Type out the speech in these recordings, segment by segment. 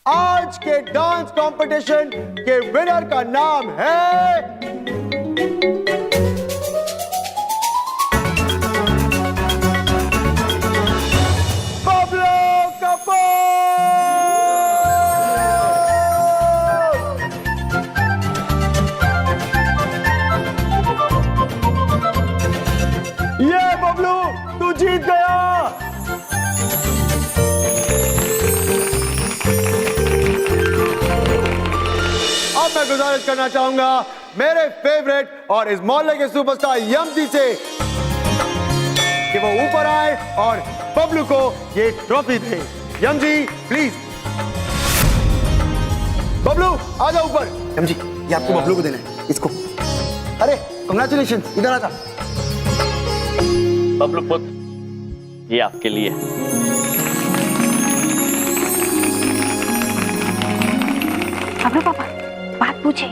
आज के dance competition के विनर का नाम है बबलू कपूर। ये बबलू तू जीत गया। अब मैं गुजारिश करना चाहूंगा मेरे फेवरेट और इस मोहल्ले के सुपरस्टार यम जी से कि वो ऊपर आए और बबलू को ये ट्रॉफी दे। यम जी प्लीज। बबलू आ जाओ ऊपर। यम जी ये आपको बबलू को देना है, इसको। अरे कांग्रेचुलेशन, इधर आ जा। बबलू पुत्र, ये आपके लिए। बबलू पापा बात पूछे,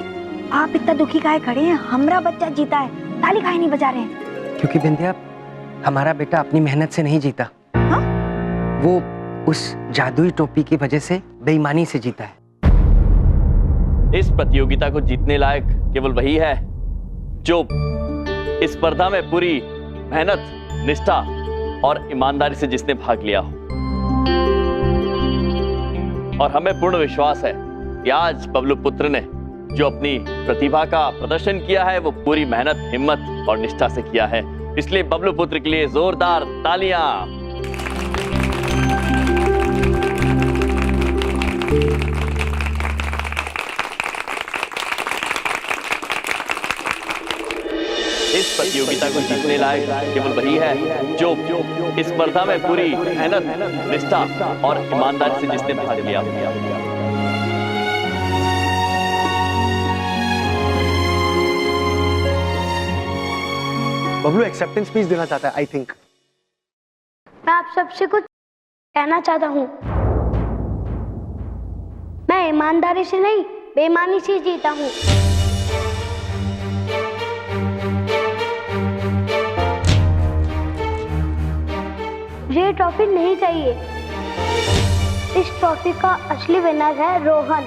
आप इतना दुखी काहे खड़े हैं? हमारा बच्चा जीता है, ताली काहे नहीं बजा रहे हैं? क्योंकि बिंदिया, हमारा बेटा अपनी मेहनत से नहीं जीता। हाँ? वो उस जादुई टोपी की वजह से बेईमानी से जीता है। इस प्रतियोगिता को जीतने लायक केवल वही है जो इस स्पर्धा में पूरी मेहनत, निष्ठा और ईमानदारी से जिसने भाग लिया हो। और हमें पूर्ण विश्वास है कि आज बबलू पुत्र ने जो अपनी प्रतिभा का प्रदर्शन किया है वो पूरी मेहनत, हिम्मत और निष्ठा से किया है। इसलिए बबलू पुत्र के लिए जोरदार तालियां। इस प्रतियोगिता को जीतने लायक केवल वही है जो इस स्पर्धा में पूरी मेहनत, निष्ठा और ईमानदारी से जिसने भाग लिया। बबलू एक्सेप्टेंस स्पीच देना चाहता है, आई थिंक। मैं आप सबसे कुछ कहना चाहता हूँ। मैं ईमानदारी से नहीं, बेईमानी से जीता हूँ। ये ट्रॉफी नहीं चाहिए। इस ट्रॉफी का असली विनर है रोहन।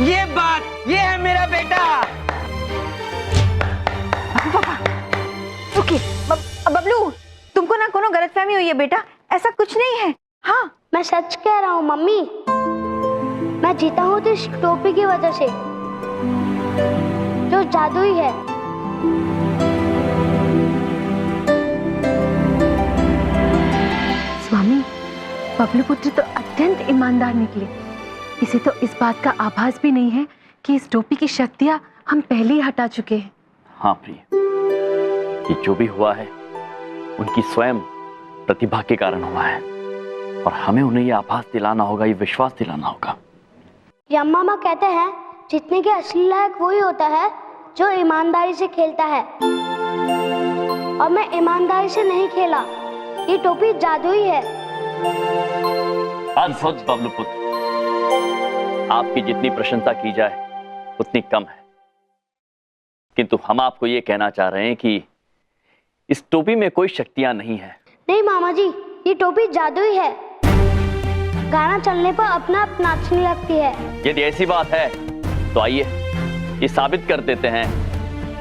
ये बात, ये है मेरा बेटा। ओके बबलू, तुमको ना कोनो गलतफहमी हुई है बेटा, ऐसा कुछ नहीं है। हाँ मैं सच कह रहा हूँ मम्मी। मैं जीता हूँ तो इस टोपी की वजह से जो जादुई है। स्वामी, बबलू पुत्र तो अत्यंत ईमानदार निकले। इसे तो इस बात का आभास भी नहीं है कि इस टोपी की शक्तियां हम पहले ही हटा चुके हैं। हाँ प्रिय, ये जो भी हुआ है उनकी स्वयं प्रतिभा के कारण हुआ है और हमें उन्हें ये आभास दिलाना होगा, ये विश्वास दिलाना होगा। यम्मा मामा कहते हैं जीतने के असली लायक वही होता है जो ईमानदारी से खेलता है। और मैं ईमानदारी से नहीं खेला। ये टोपी जादुई है। अद्भुत बबलू पुत्र, आपकी जितनी प्रशंसा की जाए उतनी कम है। किंतु हम आपको ये कहना चाह रहे हैं कि इस टोपी में कोई शक्तियां नहीं है। नहीं मामा जी, ये टोपी जादुई है। गाना चलने पर अपना आप नाचने लगती है। यदि ऐसी बात है तो आइए ये साबित कर देते हैं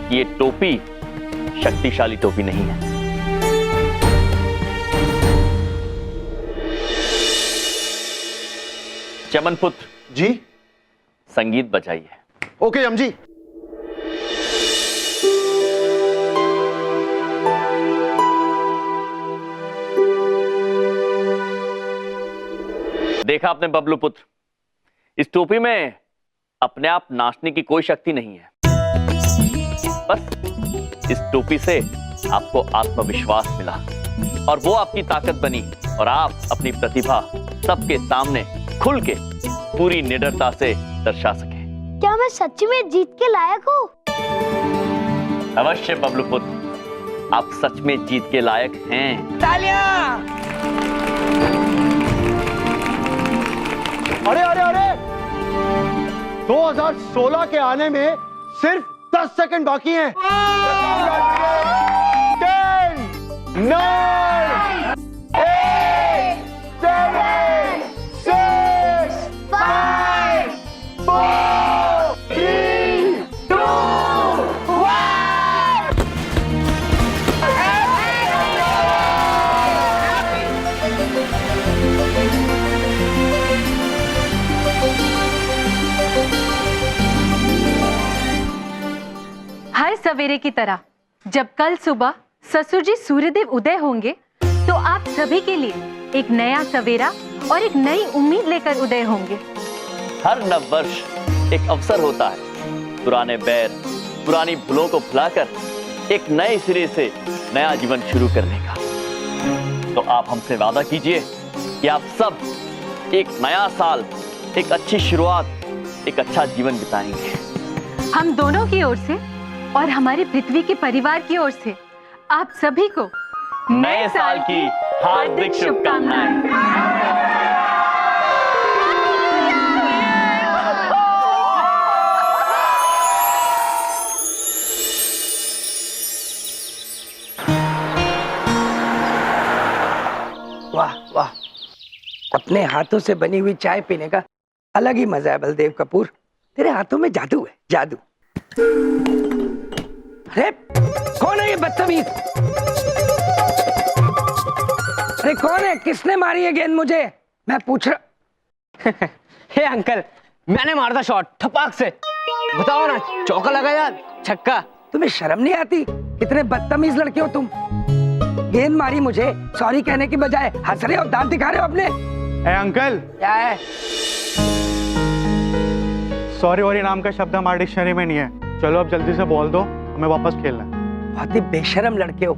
कि ये टोपी शक्तिशाली टोपी नहीं है। चमन पुत्र जी। संगीत बजाइए। ओके यम जी। देखा आपने बबलू पुत्र, इस टोपी में अपने आप नाचने की कोई शक्ति नहीं है। बस इस टोपी से आपको आत्मविश्वास मिला और वो आपकी ताकत बनी और आप अपनी प्रतिभा सबके सामने खुल के पूरी निडरता से दर्शा सके। क्या मैं सच्ची में जीत के लायक हूँ? अवश्य बबलू पुत्र, आप सच में जीत के लायक हैं। तालियां! अरे अरे अरे 2016 के आने में सिर्फ 10 सेकंड बाकी हैं। 10, 9, 8, 7 हर सवेरे की तरह जब कल सुबह ससुर जी सूर्यदेव उदय होंगे तो आप सभी के लिए एक नया सवेरा और एक नई उम्मीद लेकर उदय होंगे। हर नव वर्ष एक अवसर होता है पुराने बैर, पुरानी भूलों को भुलाकर एक नए सिरे से नया जीवन शुरू करने का। तो आप हमसे वादा कीजिए कि आप सब एक नया साल, एक अच्छी शुरुआत, एक अच्छा जीवन बिताएंगे। हम दोनों की ओर से और हमारी पृथ्वी के परिवार की ओर से आप सभी को नए साल की हार्दिक शुभकामनाएं। वाह वाह, अपने हाथों से बनी हुई चाय पीने का अलग ही मजा है बलदेव कपूर। तेरे हाथों में जादू है, जादू। अरे कौन है ये बदतमीज? अरे कौन है? किसने मारी है गेंद मुझे? मैं पूछ रहा। हे अंकल, मैंने मारा था शॉट ठपाक से। बताओ ना, चौका लगा या छक्का? तुम्हें शर्म नहीं आती? कितने बदतमीज लड़के हो तुम। गेंद मारी मुझे, सॉरी कहने की बजाय हंस रहे हो, दांत दिखा रहे हो अपने। ए अंकल, क्या है? सॉरी वॉरी नाम का शब्द हमारे डिक्शनरी में नहीं है। चलो अब जल्दी से बोल दो, हमें वापस खेलना है। बहुत ही बेशरम लड़के हो।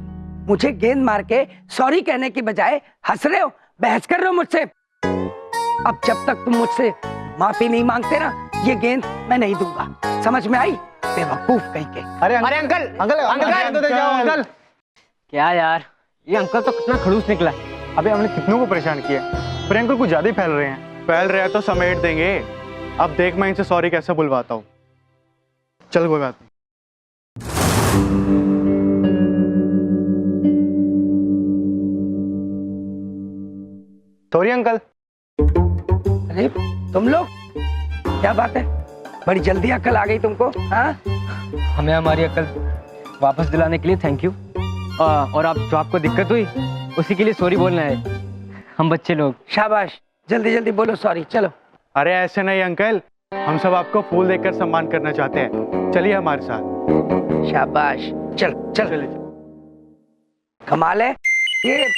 मुझे गेंद मार के सॉरी कहने की बजाय हंस रहे हो, बहस कर रहे हो मुझसे। अब जब तक तुम मुझसे माफी नहीं मांगते ना, ये गेंद मैं नहीं दूंगा। समझ में आई? बेवकूफ कहीं के। अरे अंकल, अंकल क्या यार, ये अंकल तो कितना खड़ूस निकला। अबे हमने कितनों को परेशान किया। पर अंकल कुछ ज्यादा ही फैल रहे हैं। फैल रहे हैं तो समेट देंगे। अब देख मैं इनसे सॉरी कैसे बुलवाता हूँ। चल कोई बात नहीं। Sorry uncle. अरे तुम लोग, क्या बात है? बड़ी जल्दी अकल आ गई तुमको, हाँ? हमें हमारी अकल वापस दिलाने के लिए थैंक यू। और आप जो आपको दिक्कत हुई उसी के लिए सॉरी बोलना है। हम बच्चे लोग। शाबाश, जल्दी जल्दी बोलो सॉरी। चलो। अरे ऐसे नहीं अंकल, हम सब आपको फूल देकर सम्मान करना चाहते हैं। चलिए हमारे साथ। शाबाश, चल चल। चलिए। कमाल है, ये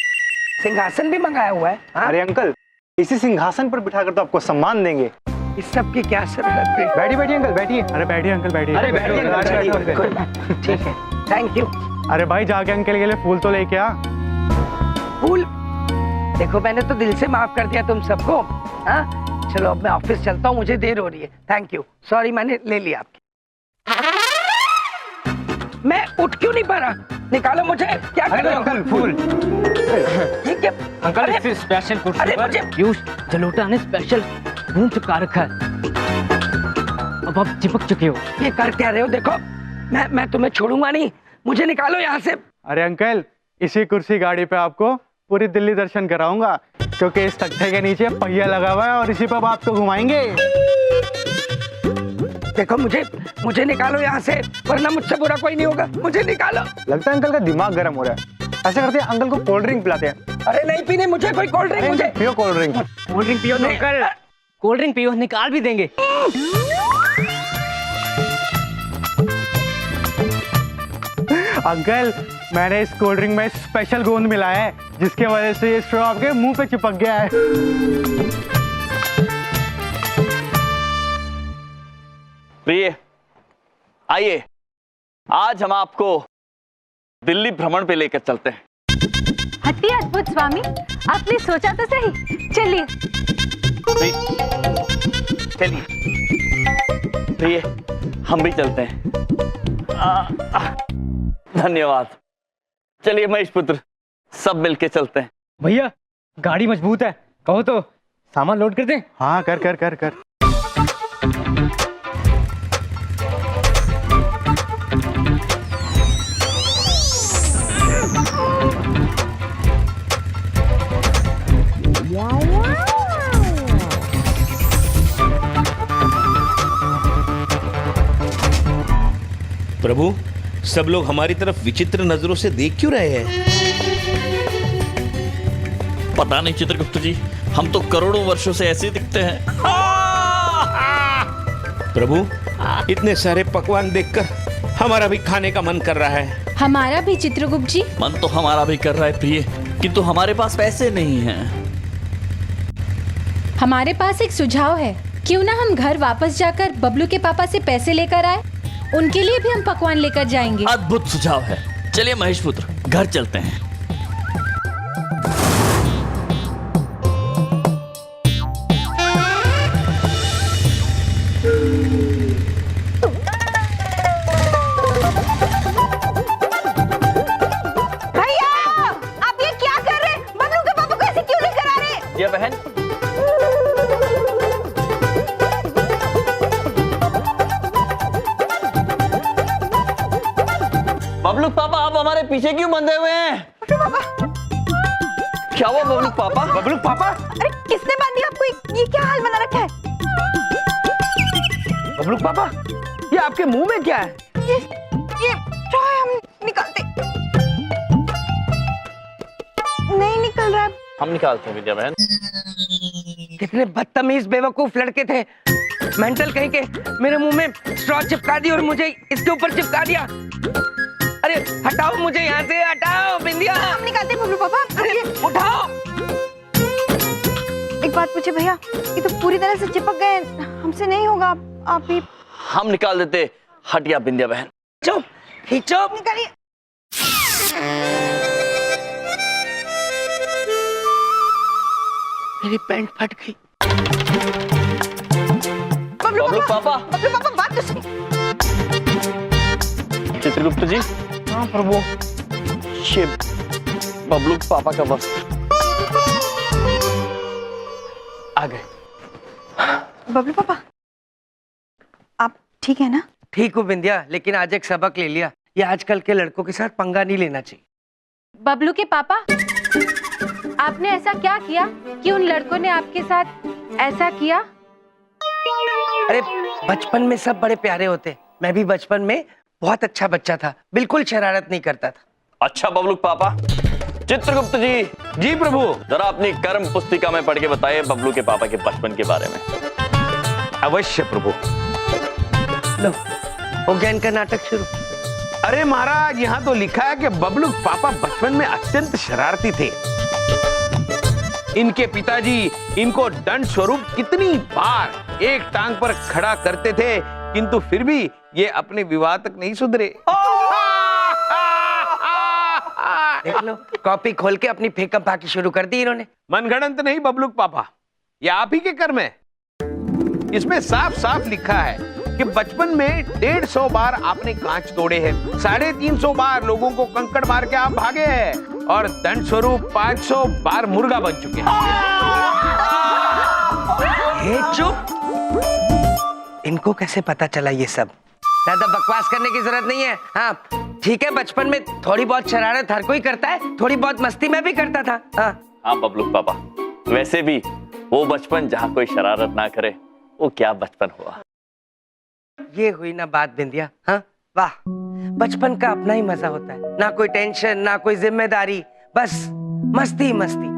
सिंहासन भी मंगाया हुआ है, हाँ? अरे अंकल, इसी सिंहासन पर बिठाकर तो आपको सम्मान देंगे। इस सब की क्या जरूरत है? बैठिए बैठिए अंकल, बैठिए। अरे बैठिए अंकल, बैठिए। अरे बैठिए अंकल, कोई बात, ठीक है, थैंक यू। अरे भाई जाके अंकल के लिए फूल तो लेके आ। फूल? देखो मैंने तो दिल से माफ कर दिया तुम सबको, हाँ? चलो अब मैं ऑफिस चलता हूँ, मुझे देर हो रही है। थैंक यू, सॉरी मैंने ले लिया आपकी। मैं उठ क्यों नहीं पा रहा? निकालो मुझे। क्या कर रहे हो? अंकल फूल। ठीक है अंकल, अरे, इस स्पेशल कुर्सी अरे पर मुझे पीयूष जलोटा ने स्पेशल घूम चुका रखा है। अब आप चिपक चुके हो। ये कर क्या रहे हो? देखो मैं तुम्हें छोड़ूंगा नहीं, मुझे निकालो यहाँ से। अरे अंकल, इसी कुर्सी गाड़ी पे आपको पूरी दिल्ली दर्शन कराऊंगा, क्योंकि इस तख्ते के नीचे पहिया लगा हुआ है और इसी पर आपको घुमाएंगे। देखो मुझे निकालो यहाँ से, वरना मुझसे बुरा कोई नहीं होगा। मुझे निकालो। लगता है अंकल का दिमाग गर्म हो रहा है। ऐसे करते हैं, अंकल को कोल्ड ड्रिंक पिलाते हैं। अरे नहीं पीने मुझे कोई कोल्ड ड्रिंक। मुझे पियो कोल्ड ड्रिंक। कोल्ड ड्रिंक पियो नहीं। अंकल, कोल्ड ड्रिंक पियो, निकाल भी देंगे। अंकल, मैंने इस कोल्ड ड्रिंक में स्पेशल गोंद मिलाया है, जिसके वजह से ये स्ट्रॉ आपके मुंह पे चिपक गया है। प्रिय, आइए आज हम आपको दिल्ली भ्रमण पे लेकर चलते हैं। अति अद्भुत स्वामी, आपने सोचा तो सही। चलिए। चलिए प्रिय, हम भी चलते हैं। धन्यवाद। चलिए महेश पुत्र, सब मिलके चलते हैं। भैया गाड़ी मजबूत है, कहो तो सामान लोड कर दें। हाँ कर कर कर कर। प्रभु, सब लोग हमारी तरफ विचित्र नजरों से देख क्यों रहे हैं? पता नहीं चित्रगुप्त जी, हम तो करोड़ों वर्षों से ऐसे दिखते हैं। प्रभु, इतने सारे पकवान देखकर हमारा भी खाने का मन कर रहा है। हमारा भी चित्रगुप्त जी। मन तो हमारा भी कर रहा है प्रिय, किंतु हमारे पास पैसे नहीं हैं। हमारे पास एक सुझाव है, क्यों ना हम घर वापस जाकर बबलू के पापा से पैसे लेकर आए, उनके लिए भी हम पकवान लेकर जाएंगे। अद्भुत सुझाव है, चलिए महेश पुत्र, घर चलते हैं। भैया, आप ये क्या कर रहे हैं? बबलू के पापा को ऐसे क्यों लेकर आ रहे हैं? ये बहन, बबलू पापा, आप हमारे पीछे क्यों बंधे हुए हैं? क्या हुआ बबलू पापा? बबलू पापा, अरे किसने बांधी आपको? ये क्या हाल बना रखा है? बबलू पापा, ये आपके मुंह में क्या है? ये हम निकालते नहीं निकल रहा है। हम निकालते हैं विद्या बहन। कितने बदतमीज बेवकूफ लड़के थे, मेंटल कहीं के। मेरे मुंह में स्ट्रॉ चिपका दी और मुझे इसके ऊपर चिपका दिया। अरे हटाओ मुझे यहाँ से, हटाओ बिंदिया। हम निकालते बबलू पापा। अरे उठाओ। एक बात पूछे भैया, ये तो पूरी तरह से चिपक गए, हमसे नहीं होगा। आप ही हम निकाल देते। हटिया बिंदिया बहन। चुप, खींचो। निकालिए। मेरी पैंट फट गई। बबलू पापा, बबलू पापा बात तो सुनिए। चित्रगुप्त जी। हाँ प्रभु। ये बबलू पापा का बस आ गए। बबलू पापा, आप ठीक है ना? ठीक हूँ बिंदिया, लेकिन आज एक सबक ले लिया, ये आजकल के लड़कों के साथ पंगा नहीं लेना चाहिए। बबलू के पापा, आपने ऐसा क्या किया कि उन लड़कों ने आपके साथ ऐसा किया? अरे बचपन में सब बड़े प्यारे होते, मैं भी बचपन में बहुत अच्छा बच्चा था, बिल्कुल शरारत नहीं करता था। अच्छा बबलू पापा। चित्रगुप्त जी। जी प्रभु। जरा अपनी कर्म पुस्तिका में पढ़ के बताइए बबलू के पापा के बचपन के बारे में। अवश्य प्रभु। लो, हो गया इनका नाटक शुरू। अरे महाराज, यहाँ तो लिखा है कि बबलू पापा बचपन में अत्यंत शरारती थे। इनके पिताजी इनको दंड स्वरूप कितनी बार एक टांग पर खड़ा करते थे, किंतु फिर भी ये अपने विवाह तक नहीं सुधरे। देख लो, कॉपी खोल के अपनी फेंकम फाकी शुरू कर दी इन्होंने। मनगढ़ंत नहीं बबलू पापा, ये आप ही के कर्म है। इसमें साफ साफ लिखा है कि बचपन में 150 बार आपने कांच तोड़े हैं, 350 बार लोगों को कंकड़ मार के आप भागे हैं, और दंड स्वरूप 500 बार मुर्गा बन चुके हैं। हे चुप, इनको कैसे पता चला ये सब? ज्यादा बकवास करने की जरूरत नहीं है। हाँ ठीक है, बचपन में थोड़ी बहुत शरारत हर कोई करता है, थोड़ी बहुत मस्ती में भी करता था। हाँ बबलू पापा, वैसे भी वो बचपन जहाँ कोई शरारत ना करे, वो क्या बचपन हुआ। ये हुई ना बात बिंदिया। हाँ वाह, बचपन का अपना ही मजा होता है, ना कोई टेंशन, ना कोई जिम्मेदारी, बस मस्ती मस्ती।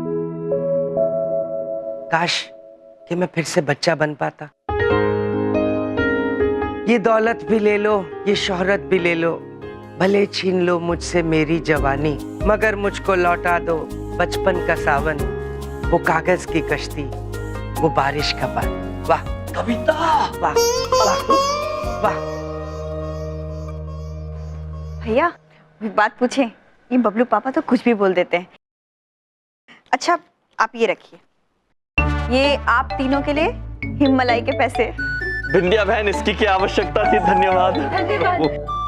काश कि मैं फिर से बच्चा बन पाता। ये दौलत भी ले लो, ये शोहरत भी ले लो, भले छीन लो मुझसे मेरी जवानी, मगर मुझको लौटा दो बचपन का सावन, वो कागज की कश्ती, वो बारिश का पानी। वाह कविता, वाह वाह वाह। भैया, एक बात पूछे, ये बबलू पापा तो कुछ भी बोल देते हैं। अच्छा आप ये रखिए, ये आप तीनों के लिए हिममलाई के पैसे। बिंदिया बहन, इसकी क्या आवश्यकता थी, धन्यवाद।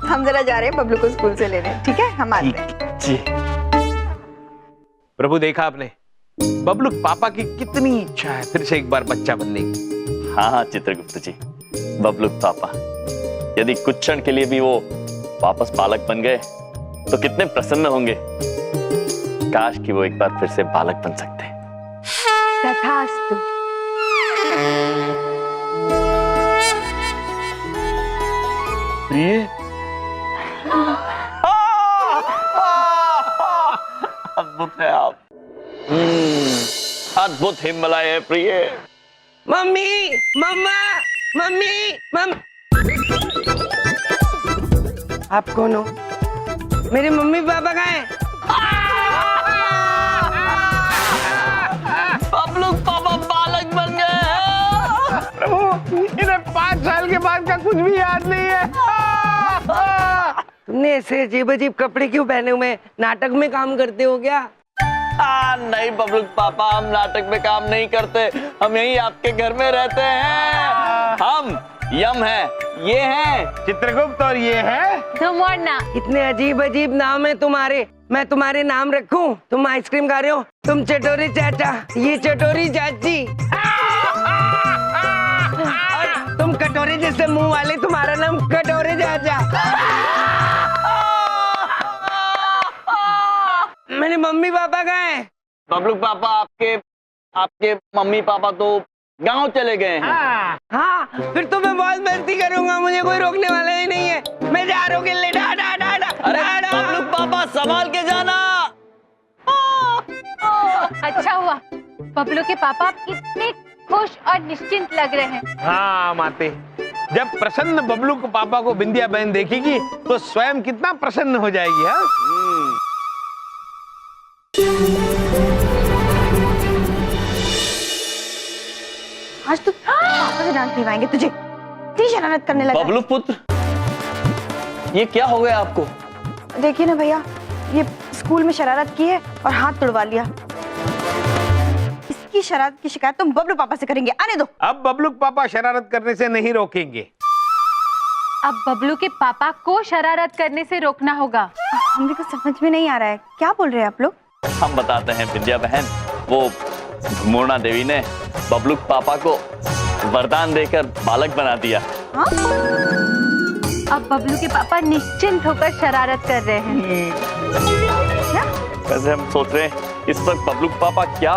हम जरा जा रहे हैं बबलू को स्कूल से लेने, ठीक है? हम आते हैं। जी। प्रभु देखा आपने, बबलू पापा की कितनी इच्छा है फिर से एक बार बच्चा बनने की। हाँ हाँ चित्रगुप्त जी, बबलू पापा यदि कुछ क्षण के लिए भी वो वापस बालक बन गए तो कितने प्रसन्न होंगे। काश कि वो एक बार फिर से बालक बन सकते। तथास्तु। प्रिय, अद्भुत है आप। अद्भुत हिम्मलाय है प्रिय। मम्मी, मम्मा, मम्मी, आप कौन हो? मेरे मम्मी पापा कहाँ हैं? बबलू पापा बालक बन गए हैं। प्रभु, इन्हें 5 साल के बाद का कुछ भी याद नहीं है। तुमने ऐसे अजीब अजीब कपड़े क्यों पहने हुए? नाटक में काम करते हो क्या? नहीं बबलू पापा, हम नाटक में काम नहीं करते, हम यही आपके घर में रहते हैं। हम यम हैं, ये हैं चित्रगुप्त और ये है धुमोड़ना। इतने अजीब अजीब नाम है तुम्हारे, मैं तुम्हारे नाम रखूं? तुम आइसक्रीम खा रहे हो, तुम चटोरी चाचा, ये चटोरी चाची, और तुम कटोरे जैसे मुंह वाले, तुम्हारा नाम कटोरे चाचा। मेरे मम्मी पापा कहाँ हैं? बबलू पापा आपके मम्मी पापा तो गांव चले गए हैं। हाँ, फिर तो मैं बहुत मस्ती करूंगा, मुझे कोई रोकने वाला ही नहीं है। मैं जा रहा हूँ गिल्ली डा डा डा डा। अरे बबलू पापा संभाल के जाना। अच्छा हुआ बबलू के पापा आप इतने खुश और निश्चिंत लग रहे हैं। हाँ माते, जब प्रसन्न बबलू को पापा को बिंदिया बहन देखेगी तो स्वयं कितना प्रसन्न हो जाएगी। हाँ आज तो पापा से डांट दिलवाएंगे तुझे, इतनी शरारत करने लगा। बबलू पुत्र, ये क्या हो गया आपको? देखिए ना भैया, ये स्कूल में शरारत की है और हाथ तुड़वा लिया। इसकी शरारत की शिकायत तुम बबलू पापा से करेंगे, आने दो। अब बबलू पापा शरारत करने से नहीं रोकेंगे। अब बबलू के पापा को शरारत करने से रोकना होगा। हमें कुछ समझ में नहीं आ रहा है, क्या बोल रहे हैं आप लोग? हम बताते हैं विद्या बहन, वो धुमोड़ना देवी ने बबलू पापा को वरदान देकर बालक बना दिया। हाँ? अब बबलू के पापा निश्चिंत होकर शरारत कर रहे हैं। क्या? वैसे हम सोच रहे हैं इस वक्त बबलू पापा क्या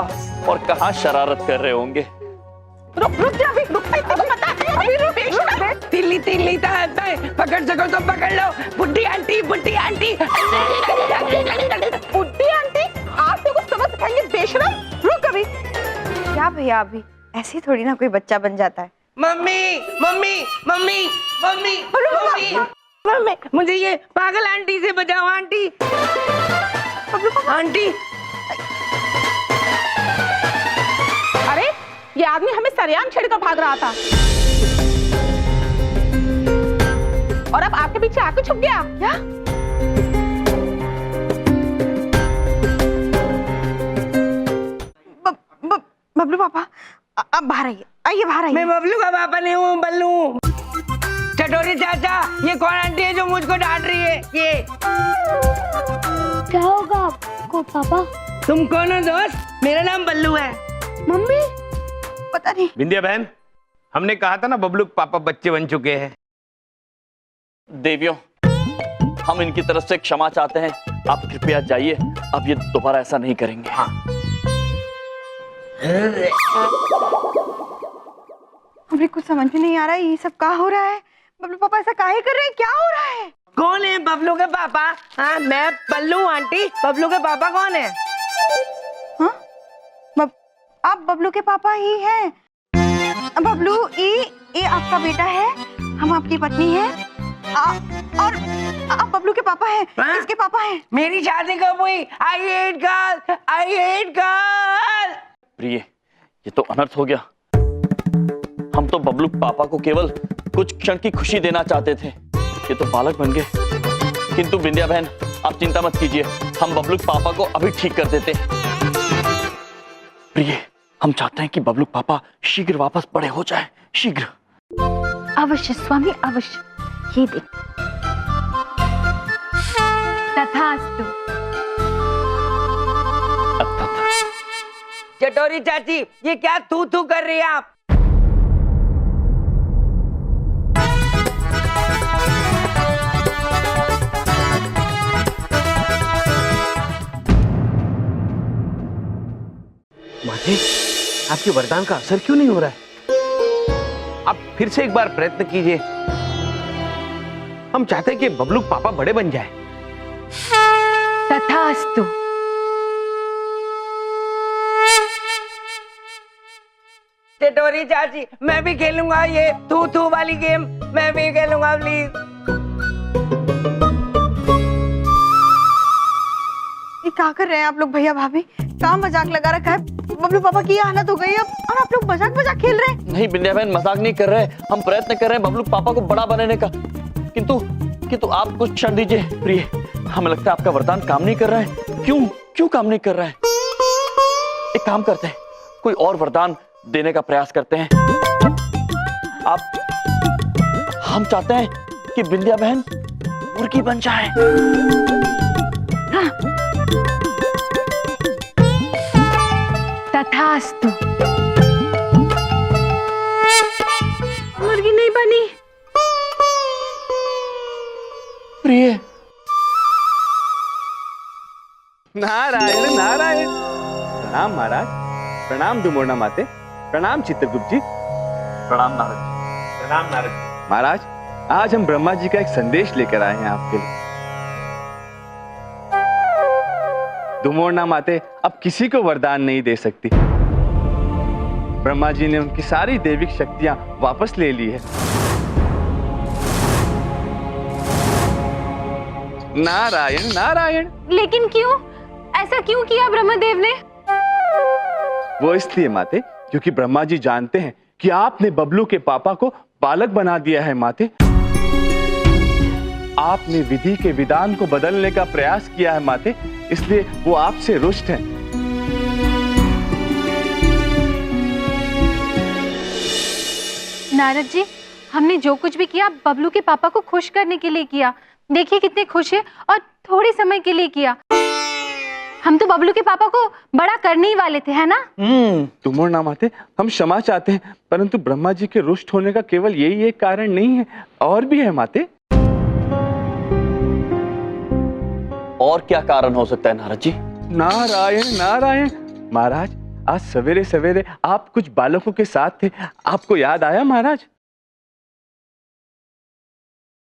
और कहाँ शरारत कर रहे होंगे। रुक जा, अभी रुक, पता है, अभी रुक। तिल्ली तिल्ली आता है, पकड़ सको तो पकड़ लो। बुड्ढी आंटी, बुड्ढी आंटी, बुड्ढी आंटी, आप तो कुछ समझ सिखाएंगे बेशरम। रुक अभी। क्या भैया, अभी ऐसे ही थोड़ी ना कोई बच्चा बन जाता है। Mummy, mummy, mummy, mummy, mummy, mummy, मुझे ये पागल आंटी से बचाओ आंटी। आंटी, अरे ये आदमी हमें सरेआम छेड़कर भाग रहा था और अब आपके पीछे आके छुप गया। क्या? बबलू पापा, अब बाहर आइए, आइए बाहर आइए। मैं बबलू का पापा नहीं हूँ, बल्लू। चटोरी चाचा, ये कौन आंटी है जो मुझको डांट रही है? ये क्या होगा आपको पापा? तुम कौन हो दोस्त? मेरा नाम बल्लू है। मम्मी, पता नहीं। बिंदिया बहन, हमने कहा था ना बबलू पापा बच्चे बन चुके हैं। देवियों, हम इनकी तरफ से क्षमा चाहते हैं, आप कृपया जाइए, अब ये दोबारा ऐसा नहीं करेंगे। हाँ। हमें कुछ समझ में नहीं आ रहा है, ये सब क्या हो रहा है? बबलू पापा ऐसा काहे कर रहे हैं? क्या हो रहा है? कौन है बबलू के पापा? हाँ, मैं बल्लू आंटी, बबलू के पापा कौन है? हाँ? आप बबलू के पापा ही हैं। बबलू, ये आपका बेटा है, हम आपकी पत्नी हैं, और आप बबलू के पापा हैं। हाँ? इसके पापा हैं। मेरी शादी कब हुई? I hate girls, I hate girls। प्रिय, ये तो अनर्थ हो गया। हम तो बबलू पापा को केवल कुछ क्षण की खुशी देना चाहते थे, ये तो बालक बन गए। किंतु बिंदिया बहन, आप चिंता मत कीजिए, हम बबलू पापा को अभी ठीक कर देते। प्रिय, हम चाहते हैं कि बबलू पापा शीघ्र वापस बड़े हो जाएं, शीघ्र। अवश्य स्वामी, अवश्य। ये देख, तथास्तु। चटोरी चाची, ये क्या थू थू कर रही है आप? माते, आपके वरदान का असर क्यों नहीं हो रहा है? आप फिर से एक बार प्रयत्न कीजिए। हम चाहते हैं कि बबलू पापा बड़े बन जाए। तथास्तु। टिटोरी चाची, मैं भी खेलूंगा ये थू थू वाली गेम, मैं भी खेलूंगा प्लीज। ये क्या कर रहे हैं आप लोग भैया भाभी? क्या मजाक लगा रखा है? बबलू पापा की ये हालत हो गई अब, और आप लोग मजाक मजाक खेल रहे हैं। नहीं बिंदिया बहन, मजाक नहीं कर रहे, हम प्रयत्न कर रहे हैं बबलू पापा को बड़ा बनाने का। किंतु आप कुछ क्षण दीजिए प्रिय, हमें लगता है आपका वरदान काम नहीं कर रहा है। क्यों काम नहीं कर रहा है? एक काम करते हैं, कोई और वरदान देने का प्रयास करते हैं। हम चाहते हैं कि बिंदिया बहन मुर्गी बन जाए। तथास्तु। मुर्गी नहीं बनी। प्रिय, नारायण नारायण। प्रणाम महाराज, प्रणाम दुमोना माते, प्रणाम चित्रगुप्त जी। प्रणाम नारद जी। प्रणाम नारद जी। महाराज, आज हम ब्रह्मा जी का एक संदेश लेकर आए हैं आपके लिए। दुमोना माते अब किसी को वरदान नहीं दे सकती। ब्रह्मा जी ने उनकी सारी दैविक शक्तियां वापस ले ली है। नारायण नारायण। लेकिन क्यों? ऐसा क्यों किया ब्रह्मदेव ने? वो इसलिए माते क्योंकि ब्रह्मा जी जानते हैं कि आपने बबलू के पापा को बालक बना दिया है माते। आपने विधि के विधान को बदलने का प्रयास किया है माते, इसलिए वो आपसे रुष्ट हैं। नारद जी, हमने जो कुछ भी किया बबलू के पापा को खुश करने के लिए किया। देखिए कितने खुश है, और थोड़े समय के लिए किया। हम तो बबलू के पापा को बड़ा करने ही वाले थे, है ना? तुम और ना माते, हम क्षमा चाहते हैं, परंतु ब्रह्मा जी के रुष्ट होने का केवल यही एक कारण नहीं है, और भी है माते। और क्या कारण हो सकता है नारद जी? नारायण नारायण। महाराज, आज सवेरे सवेरे आप कुछ बालकों के साथ थे, आपको याद आया महाराज?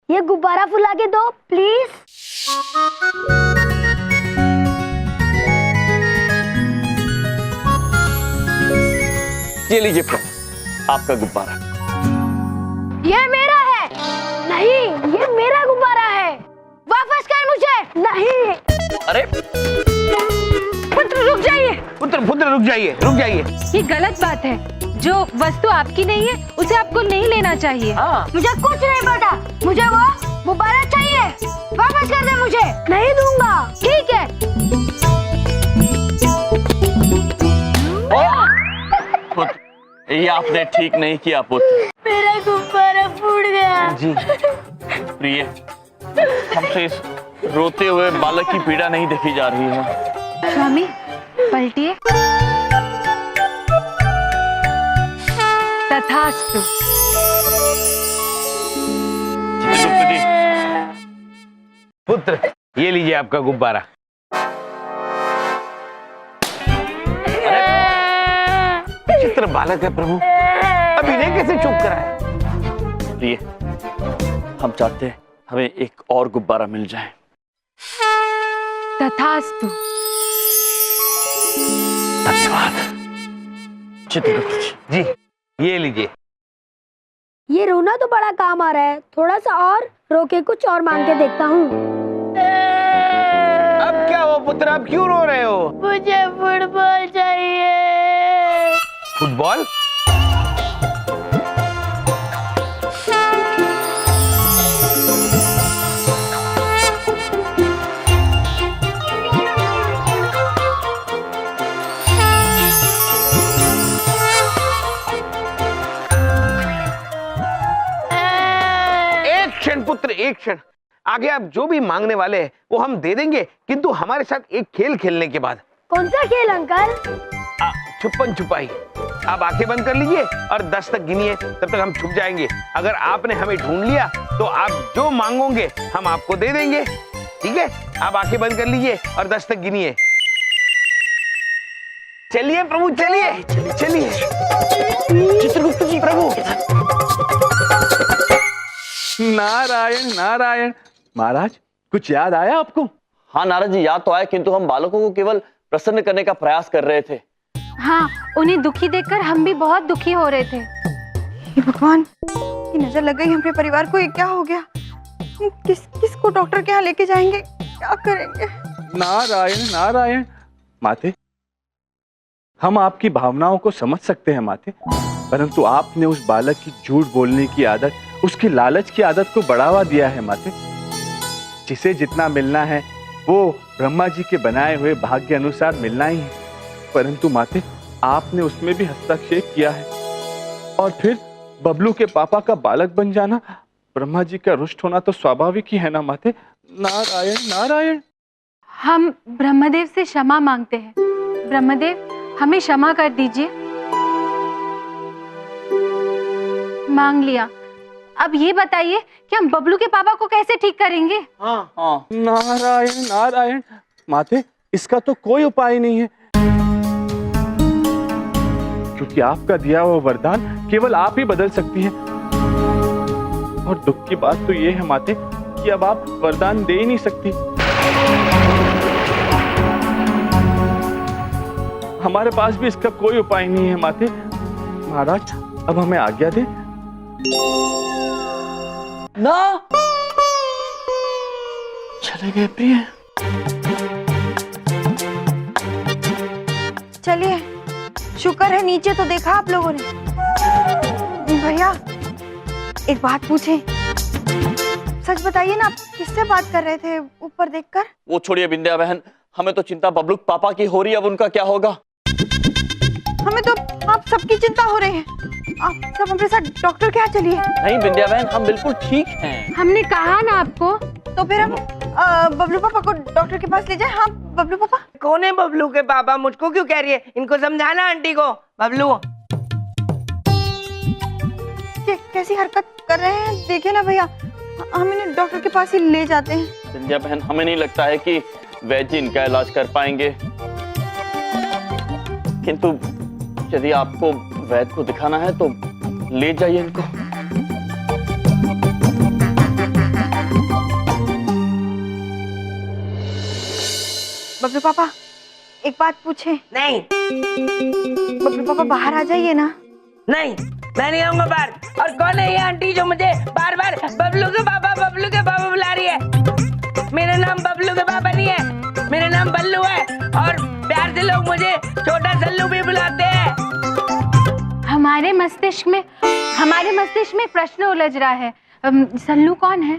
ये गुब्बारा फुला के दो प्लीज। ये लीजिए आपका गुब्बारा। ये मेरा है। नहीं, ये मेरा गुब्बारा है। वापस कर मुझे। नहीं। अरे पुत्र रुक जाइए। पुत्र रुक जाइए, रुक जाइए। ये गलत बात है। जो वस्तु आपकी नहीं है उसे आपको नहीं लेना चाहिए। मुझे कुछ नहीं पता, मुझे वो गुब्बारा चाहिए। वापस कर दे मुझे। नहीं दूंगा। ठीक है। ये आपने ठीक नहीं किया पुत्र। मेरा गुब्बारा फूट गया। जी प्रिय, हमसे इस रोते हुए बालक की पीड़ा नहीं देखी जा रही है। स्वामी पलटिए। तथास्तु। पुत्र, ये लीजिए आपका गुब्बारा। चित्र बालक है प्रभु, अब इन्हें कैसे चुप कराए? प्रिय, हम चाहते हैं हमें एक और गुब्बारा मिल जाए। तथास्तु। धन्यवाद चित्रगुप्त जी। ये लीजिए। ये रोना तो बड़ा काम आ रहा है, थोड़ा सा और रो के कुछ और मांग के देखता हूँ। अब क्या हो पुत्र, अब क्यों रो रहे हो? मुझे फुटबॉल चाहिए। फुटबॉल? एक क्षण पुत्र, एक क्षण। आगे आप जो भी मांगने वाले हैं वो हम दे देंगे, किंतु हमारे साथ एक खेल खेलने के बाद। कौन सा खेल अंकल? छुपन छुपाई। आप आंखें बंद कर लीजिए और 10 तक गिनिए, तब तक हम छुप जाएंगे। अगर आपने हमें ढूंढ लिया तो आप जो मांगोगे हम आपको दे देंगे। ठीक है, आप आंखें बंद कर लीजिए और 10 तक गिनिए। चलिए प्रभु, चलिए चलिए। चित्रगुप्त जी प्रभु। नारायण नारायण। महाराज, कुछ याद आया आपको? हाँ नारद जी, याद तो आया, किंतु हम बालकों को केवल प्रसन्न करने का प्रयास कर रहे थे। हाँ, उन्हें दुखी देखकर हम भी बहुत दुखी हो रहे थे। हे भगवान, ये नजर लग गई हमारे परिवार को। ये क्या हो गया? किसको डॉक्टर के यहाँ लेके जाएंगे? क्या करेंगे? नारायण नारायण। माते, हम आपकी भावनाओं को समझ सकते हैं माते, परंतु आपने उस बालक की झूठ बोलने की आदत, उसकी लालच की आदत को बढ़ावा दिया है माते। जिसे जितना मिलना है वो ब्रह्मा जी के बनाए हुए भाग्य अनुसार मिलना ही है, परंतु माते आपने उसमें भी हस्तक्षेप किया है। और फिर बबलू के पापा का बालक बन जाना, ब्रह्मा जी का रुष्ट होना तो स्वाभाविक ही है ना माते। नारायण नारायण। हम ब्रह्मदेव से क्षमा मांगते हैं। ब्रह्मदेव, हमें क्षमा कर दीजिए। मांग लिया। अब ये बताइए कि हम बबलू के पापा को कैसे ठीक करेंगे? हाँ। नारायण नारायण। माते, इसका तो कोई उपाय नहीं है, क्योंकि आपका दिया हुआ वरदान केवल आप ही बदल सकती हैं। और दुख की बात तो ये है माते कि अब आप वरदान दे ही नहीं सकती। हमारे पास भी इसका कोई उपाय नहीं है माते। महाराज, अब हमें आज्ञा दे। ना चले गए प्रिय। चलिए, शुक्र है नीचे तो देखा आप लोगों ने। भैया, एक बात पूछे, सच बताइए ना, आप किससे बात कर रहे थे ऊपर देखकर? वो छोड़िए बिंदिया बहन, हमें तो चिंता बबलू पापा की हो रही है, अब उनका क्या होगा? हमें तो आप सबकी चिंता हो रही है। आप सब हमारे साथ डॉक्टर के यहाँ चलिए। नहीं बिंदिया बहन, हम बिल्कुल ठीक हैं। हमने कहा ना आपको। तो फिर हम बबलू पापा को डॉक्टर के पास ले जाए। हाँ बबलू पापा। कौन है बबलू के पापा? मुझको क्यों कह रही है? इनको समझाना आंटी को। बबलू कैसी हरकत कर रहे हैं, देखिए ना भैया। हम इन्हें डॉक्टर के पास ही ले जाते हैं। बिंदिया बहन, हमें नहीं लगता है कि वैद्य इनका इलाज कर पाएंगे, किंतु यदि आपको वैद्य को दिखाना है तो ले जाइए इनको। बबलू पापा, एक बात पूछे? नहीं। बबलू पापा बाहर आ जाइए ना। नहीं, मैं नहीं आऊंगा बाहर। और कौन है ये आंटी जो मुझे बार बार बबलू के पापा बुला रही है? मेरा नाम बबलू के पापा नहीं है, मेरा नाम बल्लू है। और प्यार से लोग मुझे छोटा सल्लू भी बुलाते हैं। हमारे मस्तिष्क में एक प्रश्न उलझ रहा है। सल्लू कौन है?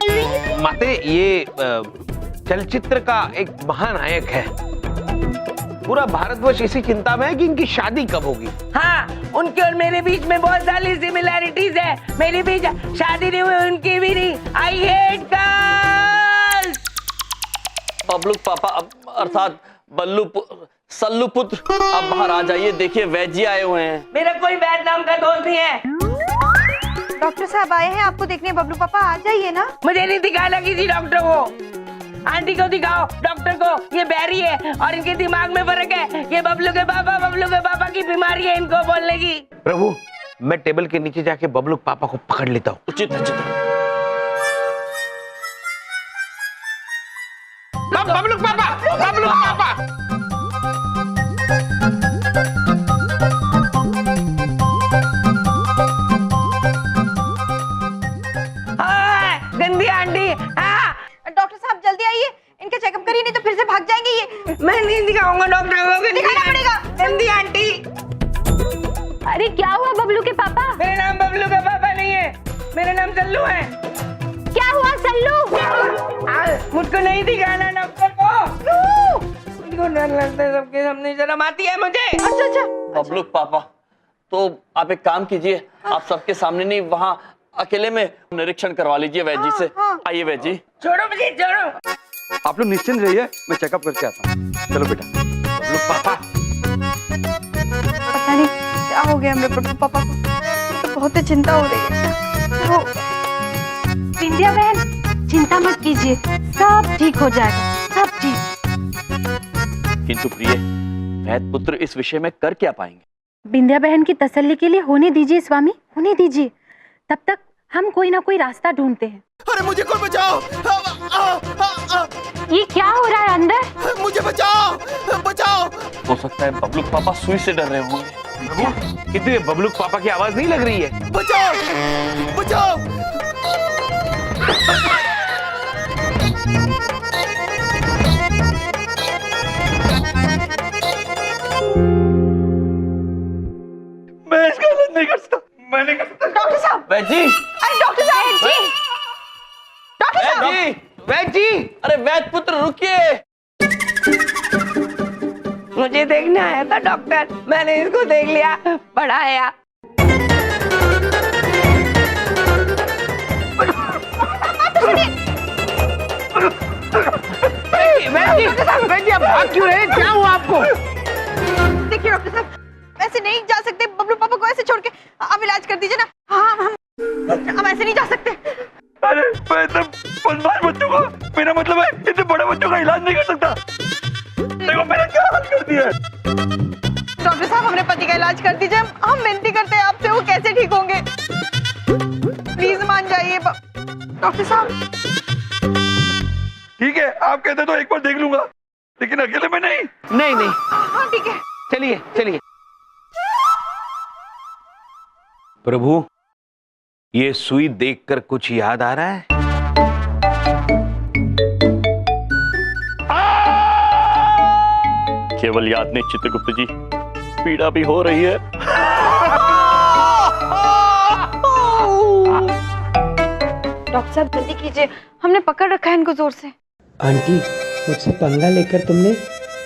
माते, ये चलचित्र का एक महानायक है। पूरा भारतवर्ष इसी चिंता में है कि इनकी शादी कब होगी। हाँ, उनके और मेरे बीच में बहुत सारी सिमिलैरिटीज है। मेरे बीच शादी नहीं हुई, उनकी भी नहीं। I hate girls. बबलू पापा अर्थात सल्लू पुत्र, अब बाहर आ जाइए। देखिए वैद्य जी आए हुए हैं। मेरा कोई वैद्य नाम का दोस्त नहीं है। डॉक्टर साहब आए हैं आपको देखने। बबलू पापा आ जाइए ना। मुझे नहीं दिखाना किसी डॉक्टर को। आंटी को दिखाओ डॉक्टर को। ये बैरी है और इनके दिमाग में फर्क है। ये बबलू के पापा की बीमारी है इनको बोलने की। प्रभु, मैं टेबल के नीचे जाके बबलू पापा को पकड़ लेता हूँ। उचित है, उचित है। बबलू पापा, बबलू पापा। गंदी आंटी। हाँ, डॉक्टर साहब जल्दी आइए, इनका चेकअप करिए, नहीं तो फिर से भाग जाएंगे ये। मैं नहीं दिखाऊंगा डॉक्टर को। दिखाना पड़ेगा। गंदी आंटी। अरे क्या हुआ बबलू के पापा? मेरा नाम बबलू का पापा नहीं है, मेरा नाम सल्लू है। क्या हुआ सल्लू? मुझको नहीं दिखाना डॉक्टर को। मुझको डर लगता है, सबके सामने शर्म आती है मुझे। अच्छा। बबलू पापा, तो आप एक काम कीजिए, आप सबके सामने नहीं, वहाँ अकेले में निरीक्षण करवा लीजिए वैद्य जी से। आइए वैद्य जी। छोड़ो मुझे, छोड़ो। आप लोग निश्चिंत रहिए, मैं चेकअप करके आता हूँ। चलो बेटा। बबलू पापा, पता नहीं क्या हो गया मेरे बबलू पापा को, तो बहुत ही चिंता हो रही है। बिंदिया बहन, चिंता मत कीजिए, सब ठीक हो जाएगा, सब ठीक। किंतु प्रिय, वैद्य पुत्र इस विषय में कर क्या पाएंगे? बिंदिया बहन की तसल्ली के लिए होने दीजिए स्वामी, होने दीजिए। तब तक हम कोई ना कोई रास्ता ढूंढते हैं। अरे मुझे कोई बचाओ। ये क्या हो रहा है अंदर? मुझे बचाओ, बचाओ। हो सकता है बबलू पापा सुई से डर रहे होंगे। कितने बबलूक पापा की आवाज नहीं लग रही है? बचाओ, बचाओ। मैं इसका इलाज नहीं कर सकता, मैं नहीं कर सकता। डॉक्टर साहब, वैद जी, अरे डॉक्टर साहब जी, डॉक्टर वैद साहब, जी, वैद जी, अरे वैद पुत्र रुकिए। मुझे देखने आया था डॉक्टर, मैंने इसको देख लिया, बढ़ाया। वैद जी, आप भाग क्यों रहे हैं? क्या हुआ आपको? देखिए डॉक्टर साहब, ऐसे नहीं जा सकते, बबलू पापा को ऐसे छोड़ के आप इलाज कर दीजिए ना। हाँ, हम ऐसे नहीं जा सकते। अरे मैं इतने बदमाश बच्चों का, मेरा मतलब है इतने बड़े बच्चों का इलाज नहीं कर सकता। देखो मैंने क्या हाल कर दिया है। डॉक्टर साहब, हमने पति का इलाज कर दीजिए, हम विनती करते हैं आपसे, वो कैसे ठीक होंगे? प्लीज मान जाइए डॉक्टर साहब। ठीक है, आप कहते तो एक बार देख लूंगा, लेकिन अकेले में नहीं। नहीं नहीं, हाँ ठीक है। चलिए चलिए। प्रभु, ये सुई देखकर कुछ याद आ रहा है? केवल याद नहीं चित्रगुप्त जी, पीड़ा भी हो रही है। डॉक्टर साहब जल्दी कीजिए, हमने पकड़ रखा है इनको जोर से। आंटी, मुझसे पंगा लेकर तुमने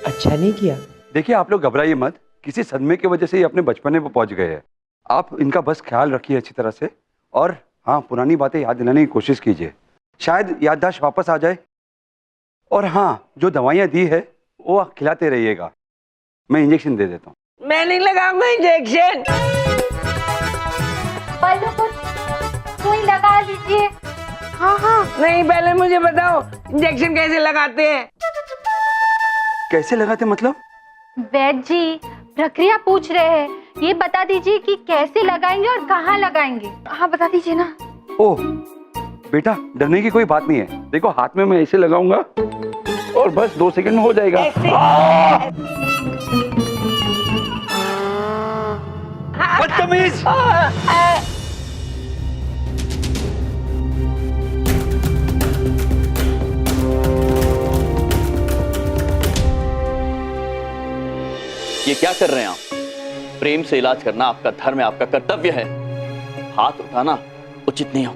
अच्छा नहीं किया। देखिए आप लोग घबराइए मत, किसी सदमे की वजह से ही अपने बचपने पर पहुंच गए हैं। आप इनका बस ख्याल रखिए अच्छी तरह से, और हाँ, पुरानी बातें याद दिलाने की कोशिश कीजिए, शायद याददाश्त वापस आ जाए। और हाँ, जो दवाइयाँ दी है वो खिलाते रहिएगा, मैं इंजेक्शन दे देता हूँ। मैं नहीं लगाऊंगा इंजेक्शन। सुई लगा लीजिए। हाँ हाँ, नहीं, पहले मुझे बताओ इंजेक्शन कैसे लगाते हैं? कैसे लगाते मतलब? वैद जी, प्रक्रिया पूछ रहे हैं, ये बता दीजिए कि कैसे लगाएंगे और कहाँ लगाएंगे। हाँ बता दीजिए ना। ओह बेटा, डरने की कोई बात नहीं है। देखो हाथ में मैं ऐसे लगाऊंगा और बस 2 सेकंड में हो जाएगा। बदतमीज! ये क्या कर रहे हैं आप? प्रेम से इलाज करना आपका धर्म है, आपका कर्तव्य है। हाथ उठाना उचित नहीं हो।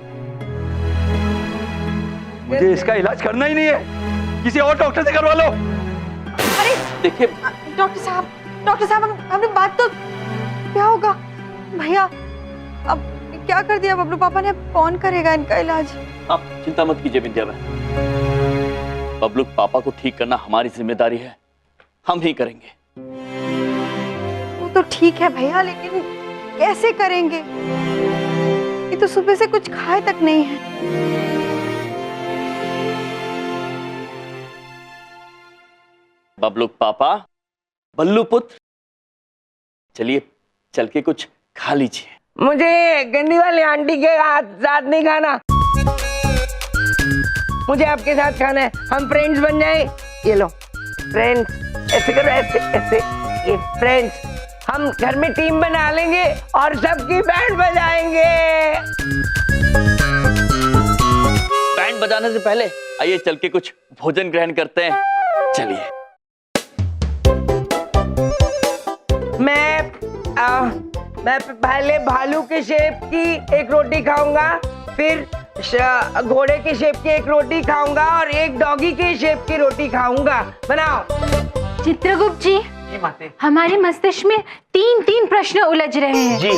मुझे इसका इलाज करना ही नहीं है, किसी और डॉक्टर से करवा लो। अरे देखिए डॉक्टर साहब, हमने बात तो, क्या होगा भैया? अब क्या कर दिया बबलू पापा ने, अब कौन करेगा इनका इलाज? आप चिंता मत कीजिए विद्या बहन, बबलू पापा को ठीक करना हमारी जिम्मेदारी है, हम ही करेंगे। वो तो ठीक है भैया, लेकिन कैसे करेंगे? ये तो सुबह से कुछ खाए तक नहीं है। बबलू पापा, बल्लू पुत्र, चलिए चल के कुछ खा लीजिए। मुझे गंदी वाली आंटी के साथ नहीं खाना, मुझे आपके साथ खाना है। हम फ्रेंड्स बन जाए। ये लो फ्रेंड्स, ऐसे करो, ऐसे ऐसे, ये फ्रेंड्स। हम घर में टीम बना लेंगे और सबकी बैंड बजाएंगे। बैंड बजाने से पहले आइए चल के कुछ भोजन ग्रहण करते हैं। चलिए। मैं पहले भालू के शेप की एक रोटी खाऊंगा, फिर घोड़े के शेप की एक रोटी खाऊंगा और एक डॉगी के शेप की रोटी खाऊंगा। बनाओ। चित्रगुप्त जी, हमारे मस्तिष्क में तीन प्रश्न उलझ रहे हैं जी।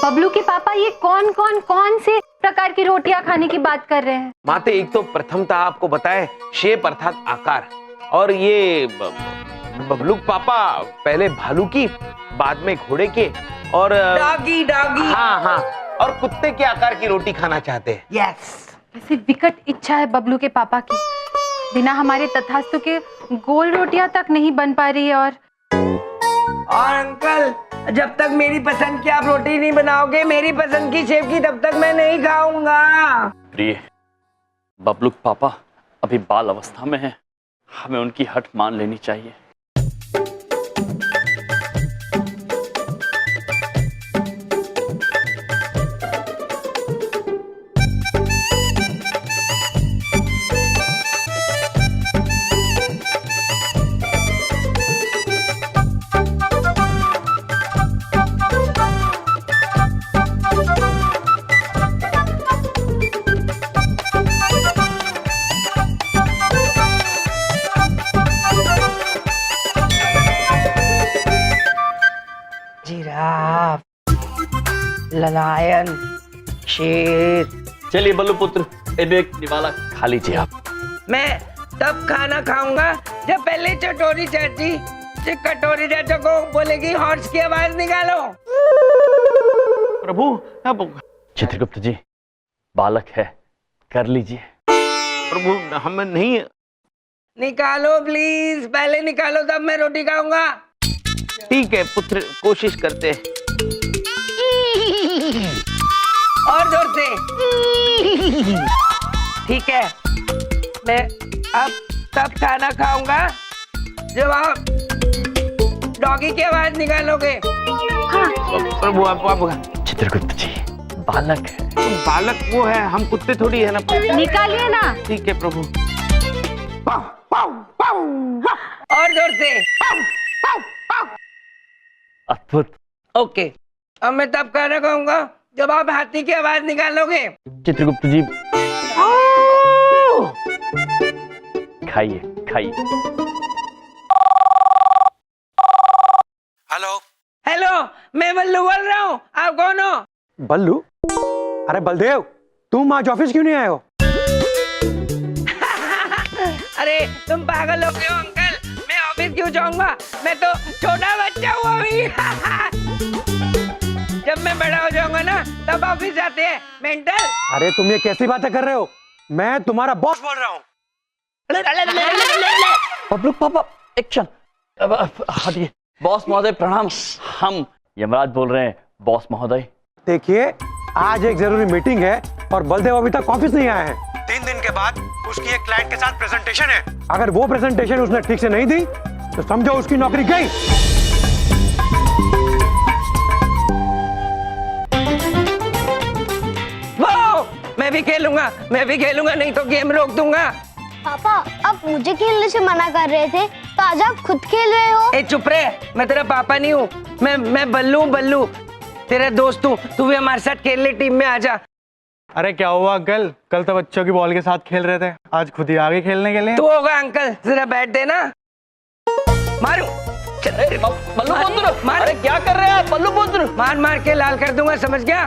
बबलू के पापा ये कौन से प्रकार की रोटियां खाने की बात कर रहे हैं? माते, एक तो प्रथमतः आपको बताए शेप अर्थात आकार, और ये बबलूक पापा पहले भालू की, बाद में घोड़े के, और डॉगी। हाँ हाँ, और कुत्ते के आकार की रोटी खाना चाहते हैं। यस। ऐसी विकट इच्छा है बबलू के पापा की, बिना हमारे तथास्तु के गोल रोटियां तक नहीं बन पा रही है। और अंकल, जब तक मेरी पसंद की आप रोटी नहीं बनाओगे, मेरी पसंद की शेप की, तब तक मैं नहीं खाऊंगा। प्रिय, बबलू पापा अभी बाल अवस्था में है, हमें उनकी हट मान लेनी चाहिए। जिराफ, लायन, शेर। चलिए बल्लू पुत्र, एक निवाला खा लीजिए आप। मैं तब खाना खाऊंगा जब पहले चटोरी चाची से कटोरी चाचा को बोलेगी हॉर्स की आवाज निकालो। प्रभु अब चित्रगुप्त जी, बालक है, कर लीजिए। प्रभु हमें नहीं। निकालो प्लीज, पहले निकालो तब मैं रोटी खाऊंगा। ठीक है पुत्र, कोशिश करते हैं। और जोर से। ठीक है, मैं अब तब खाना खाऊंगा जब आप डॉगी की आवाज निकालोगे। प्रभु आप चित्रगुप्त जी, बालक है। बालक वो है, हम कुत्ते थोड़ी है ना। निकालिए ना। ठीक है प्रभु। और जोर से। अद्भुत। ओके, अब मैं तब खाना खाऊंगा जब आप हाथी की आवाज निकालोगे। चित्रगुप्त जी, खाइए खाइए। हेलो, मैं बल्लू बोल रहा हूँ, आप कौन हो? बल्लू? अरे बलदेव, तुम आज ऑफिस क्यों नहीं आए हो? अरे तुम पागल हो गए हो अंकल, मैं ऑफिस क्यों जाऊंगा? मैं तो छोटा बच्चा हूँ अभी। जब मैं बड़ा हो जाऊंगा ना तब ऑफिस जाते हैं, मेंटल। अरे तुम ये कैसी बातें कर रहे हो? मैं तुम्हारा बॉस बोल रहा हूँ। बबलू पापा, एक्शन। हटिए। बॉस महोदय प्रणाम। हम यमराज बोल रहे हैं बॉस महोदय। देखिए, आज एक जरूरी मीटिंग है और बलदेव अभी तक ऑफिस नहीं आया है। 3 दिन के बाद उसकी एक क्लाइंट के साथ प्रेजेंटेशन है। अगर वो प्रेजेंटेशन उसने ठीक से नहीं दी तो समझो उसकी नौकरी गई। वो मैं भी खेलूंगा, नहीं तो गेम रोक दूंगा। पापा, अब मुझे खेलने से मना कर रहे थे तो आज आप खुद खेल रहे हो। ए चुप रहे, मैं तेरा पापा नहीं हूँ। मैं बल्लू तेरा दोस्त हूँ। तू भी हमारे साथ खेल ले, टीम में आ जा। अरे क्या हुआ अंकल? कल तो बच्चों की बॉल के साथ खेल रहे थे, आज खुद ही आगे खेलने के लिए। तू होगा अंकल, जरा बैठ देना। मारू। बल्लू पुत्र, अरे क्या कर रहे हैं बल्लू पुत्र? मार के लाल कर दूंगा, समझ गया?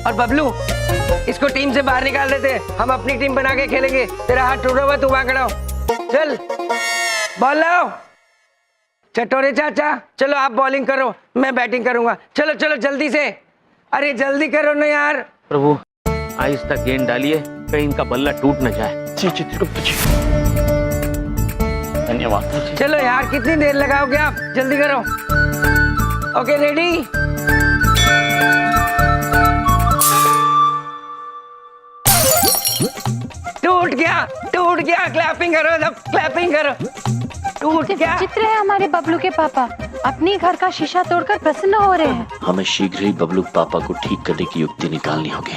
और बबलू, इसको टीम से बाहर निकाल देते, हम अपनी टीम बना के खेलेंगे। तेरा हाथ टूटा हुआ, तू वहां खड़ा हो। चल बॉल लाओ। चटोरे चाचा, चलो आप बॉलिंग करो, मैं बैटिंग करूंगा। चलो जल्दी से, अरे जल्दी करो ना यार। प्रभु आहिस्ता गेंद डालिए, कहीं इनका बल्ला टूट न जाए। जी चित्रगुप्त जी, धन्यवाद। चलो यार, कितनी देर लगाओगे आप? जल्दी करो। Okay, ready? टूट गया। क्लैपिंग करो सब, क्लैपिंग करो। टूट गया। विचित्र है हमारे बबलू के पापा, अपने घर का शीशा तोड़कर प्रसन्न हो रहे हैं। हमें शीघ्र ही बबलू पापा को ठीक करने की युक्ति निकालनी होगी।